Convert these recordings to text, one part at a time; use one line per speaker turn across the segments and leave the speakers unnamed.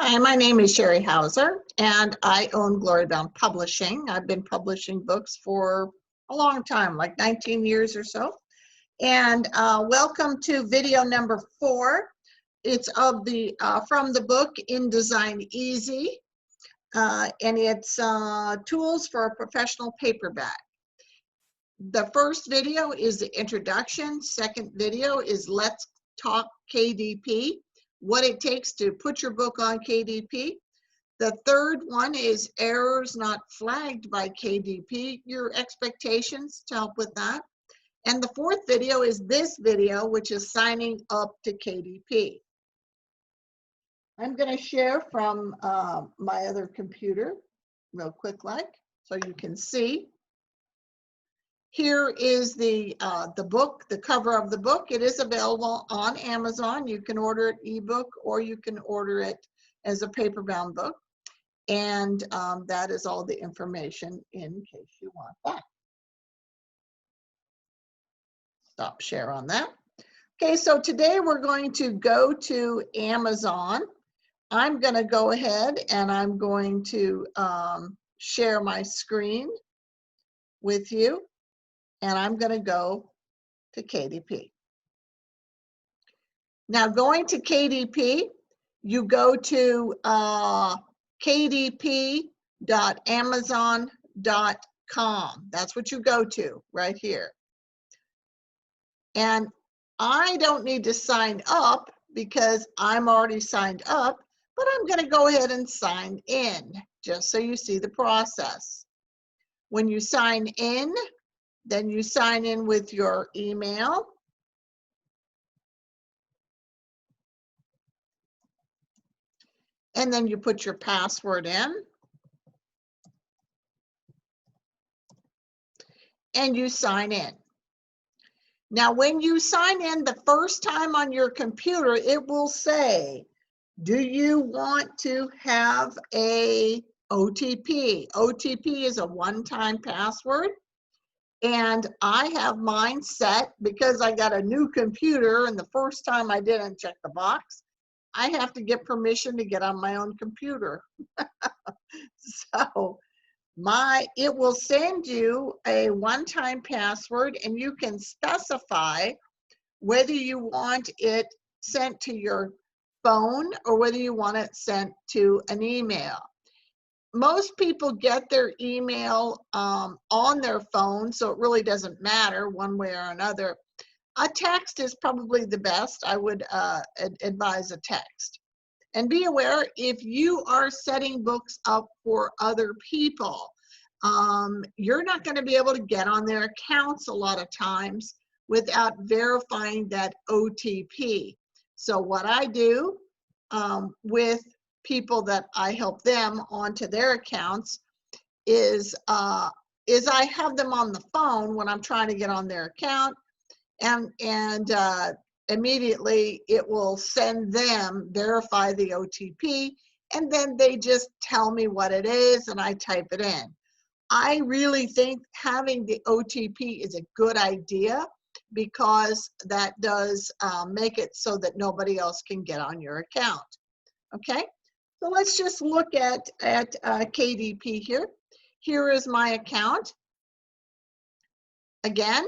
Hi, my name is Sheri Hauser, and I own Glory Bound Publishing. I've been publishing books for a long time, like 19 years or so. And welcome to video number 4. It's of the from the book InDesign Easy, and it's tools for a professional paperback. The first video is the introduction. Second video is Let's Talk KDP, what it takes to put your book on KDP. The third one is errors not flagged by KDP, your expectations to help with that. And the fourth video is this video, which is signing up to KDP. I'm going to share from my other computer real quick so you can see. Here is the book, the cover of the book. It is available on Amazon. You can order it ebook or you can order it as a paper-bound book. And that is all the information in case you want that. Stop share on that. Okay, so today we're going to go to Amazon. I'm going to go ahead and I'm going to share my screen with you. And I'm going to go to KDP. Now, going to KDP, you go to kdp.amazon.com. That's what you go to right here. And I don't need to sign up because I'm already signed up, but I'm going to go ahead and sign in just so you see the process. When you sign in, then you sign in with your email. And then you put your password in. And you sign in. Now, when you sign in the first time on your computer, it will say, do you want to have a OTP? OTP is a one-time password. And I have mine set because I got a new computer and the first time I didn't check the box. I have to get permission to get on my own computer. So it will send you a one-time password and you can specify whether you want it sent to your phone or whether you want it sent to an email. Most people get their email on their phone, so it really doesn't matter one way or another. A text is probably the best. I would advise a text. And be aware, if you are setting books up for other people, you're not going to be able to get on their accounts a lot of times without verifying that OTP. So what I do with people that I help them onto their accounts is I have them on the phone when I'm trying to get on their account, and immediately it will send them, verify the OTP, and then they just tell me what it is and I type it in. I really think having the OTP is a good idea because that does make it so that nobody else can get on your account. Okay, so let's just look at KDP here. Here is my account. Again,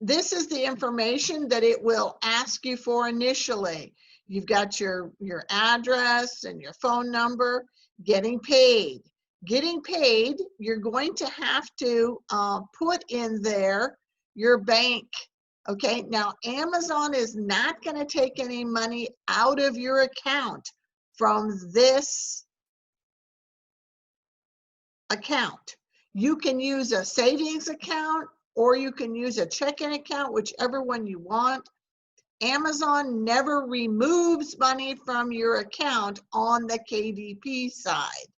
this is the information that it will ask you for initially. You've got your address and your phone number. Getting paid. Getting paid, you're going to have to put in there your bank. Okay, now Amazon is not going to take any money out of your account from this account. You can use a savings account or you can use a checking account, whichever one you want. Amazon never removes money from your account on the KDP side.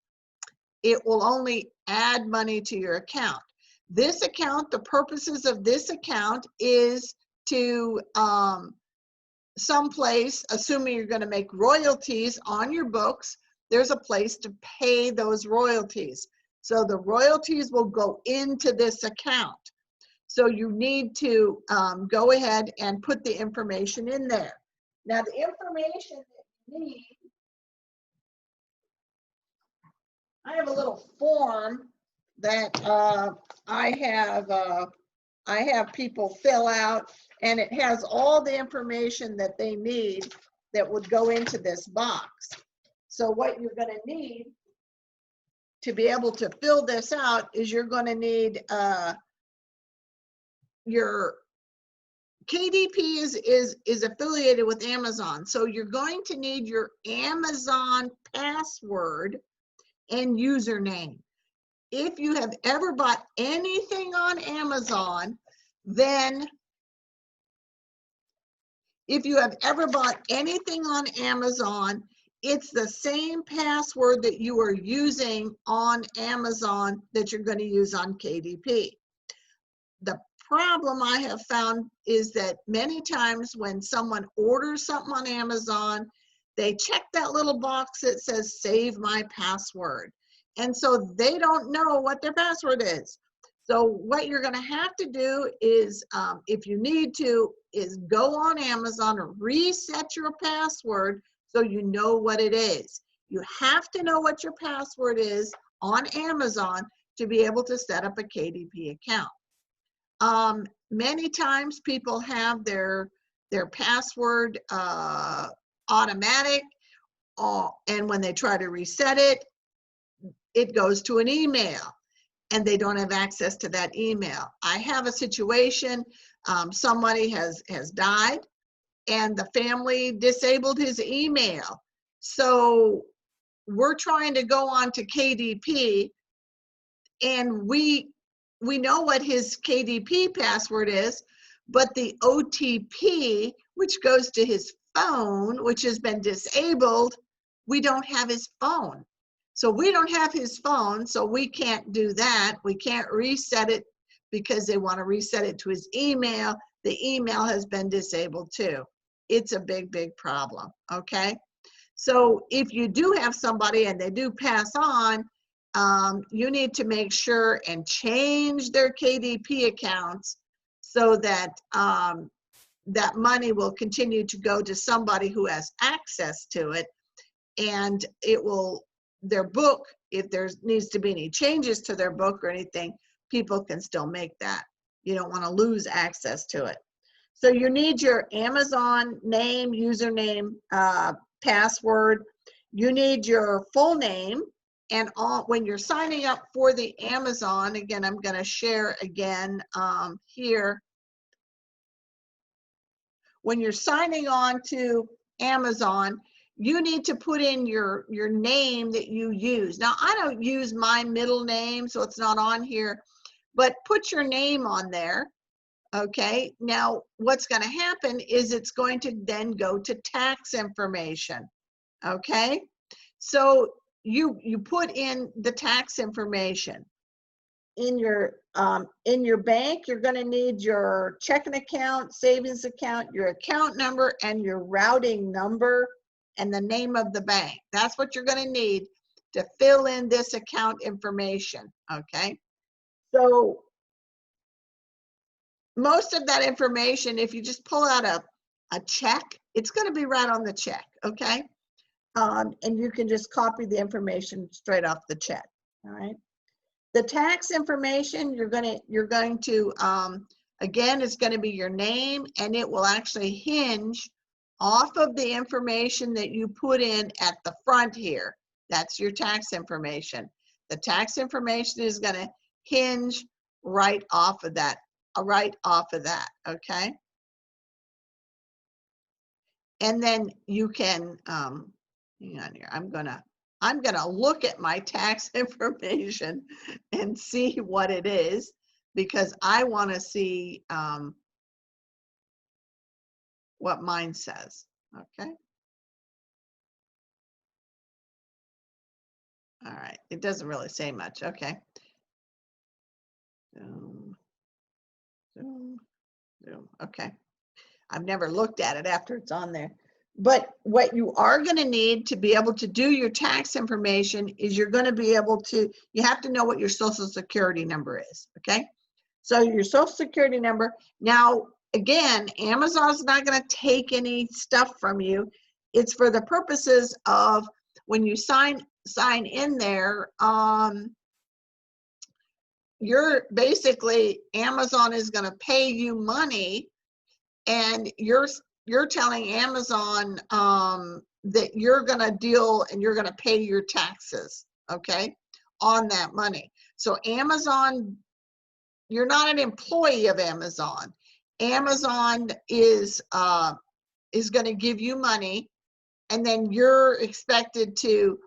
It will only add money to your account. This account, the purposes of this account is to someplace, assuming you're going to make royalties on your books, there's a place to pay those royalties. So the royalties will go into this account. So you need to go ahead and put the information in there. Now the information that you need I have a little form that I have people fill out, and it has all the information that they need that would go into this box. So what you're going to need to be able to fill this out is you're going to need your KDP is affiliated with Amazon. So you're going to need your Amazon password and username. If you have ever bought anything on Amazon, then if you have ever bought anything on Amazon, it's the same password that you are using on Amazon that you're going to use on KDP. The problem I have found is that many times when someone orders something on Amazon, they check that little box that says save my password. And so they don't know what their password is. So what you're going to have to do is, if you need to, is go on Amazon or reset your password so you know what it is. You have to know what your password is on Amazon to be able to set up a KDP account. Many times people have their password automatic, and when they try to reset it, it goes to an email and they don't have access to that email. I have a situation, somebody has died and the family disabled his email. So we're trying to go on to KDP, and we know what his KDP password is, but the OTP, which goes to his phone, which has been disabled, we don't have his phone. So we don't have his phone, so we can't do that. We can't reset it because they want to reset it to his email. The email has been disabled too. It's a big, big problem, okay? So if you do have somebody and they do pass on, you need to make sure and change their KDP accounts so that that money will continue to go to somebody who has access to it, and it will, their book, if there needs to be any changes to their book or anything, people can still make that. You don't want to lose access to it. So you need your Amazon name, username, password. You need your full name. And when you're signing up for the Amazon, again, I'm going to share again here. When you're signing on to Amazon, you need to put in your name that you use. Now, I don't use my middle name, so it's not on here, but put your name on there. Okay, now what's going to happen is it's going to then go to tax information. Okay, so you put in the tax information. In your bank, you're going to need your checking account, savings account, your account number, and your routing number, and the name of the bank. That's what you're going to need to fill in this account information. Okay, so most of that information, if you just pull out a check, it's going to be right on the check. Okay, and you can just copy the information straight off the check. All right. The tax information, you're going to again, it's going to be your name, and it will actually hinge off of the information that you put in at the front here. That's your tax information. The tax information is going to hinge right off of that, okay? And then you can, hang on here, I'm gonna look at my tax information and see what it is, because I want to see what mine says. Okay. All right. It doesn't really say much. Okay. Okay. I've never looked at it after it's on there. But what you are going to need to be able to do your tax information is you're going to be able to, you have to know what your social security number is, okay? So your social security number, now again, Amazon's not going to take any stuff from you. It's for the purposes of when you sign sign in there, you're basically, Amazon is going to pay you money, and you're telling Amazon that you're going to deal and you're going to pay your taxes, okay, on that money. So Amazon, you're not an employee of Amazon. Amazon is going to give you money, and then you're expected to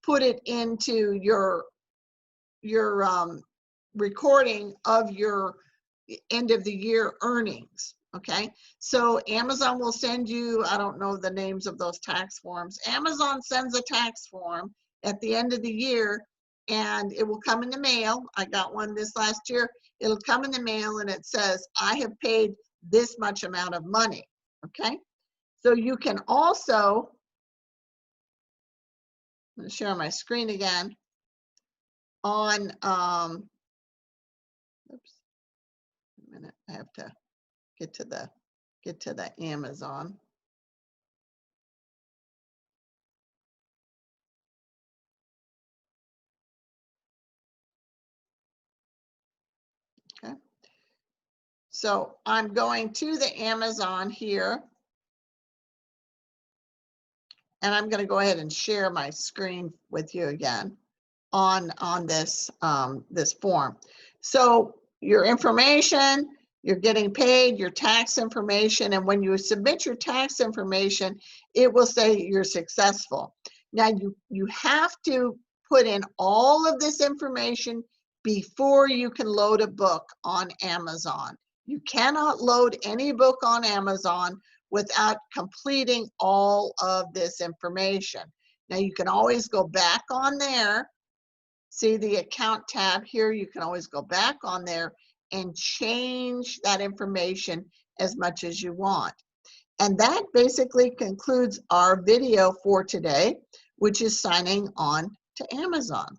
put it into your recording of your end of the year earnings. Okay, so Amazon will send you, I don't know the names of those tax forms. Amazon sends a tax form at the end of the year, and it will come in the mail. I got one this last year. It'll come in the mail, and it says, I have paid this much amount of money. Okay, so you can also, I'm going to share my screen again, on, oops, a minute, I have to get to the Amazon. Okay. So I'm going to the Amazon here, and I'm going to go ahead and share my screen with you again on this this form. So your information, you're getting paid, your tax information, and when you submit your tax information, it will say you're successful. Now you have to put in all of this information before you can load a book on Amazon. You cannot load any book on Amazon without completing all of this information. Now you can always go back on there. See the account tab here, you can always go back on there and change that information as much as you want. And that basically concludes our video for today, which is signing on to Amazon.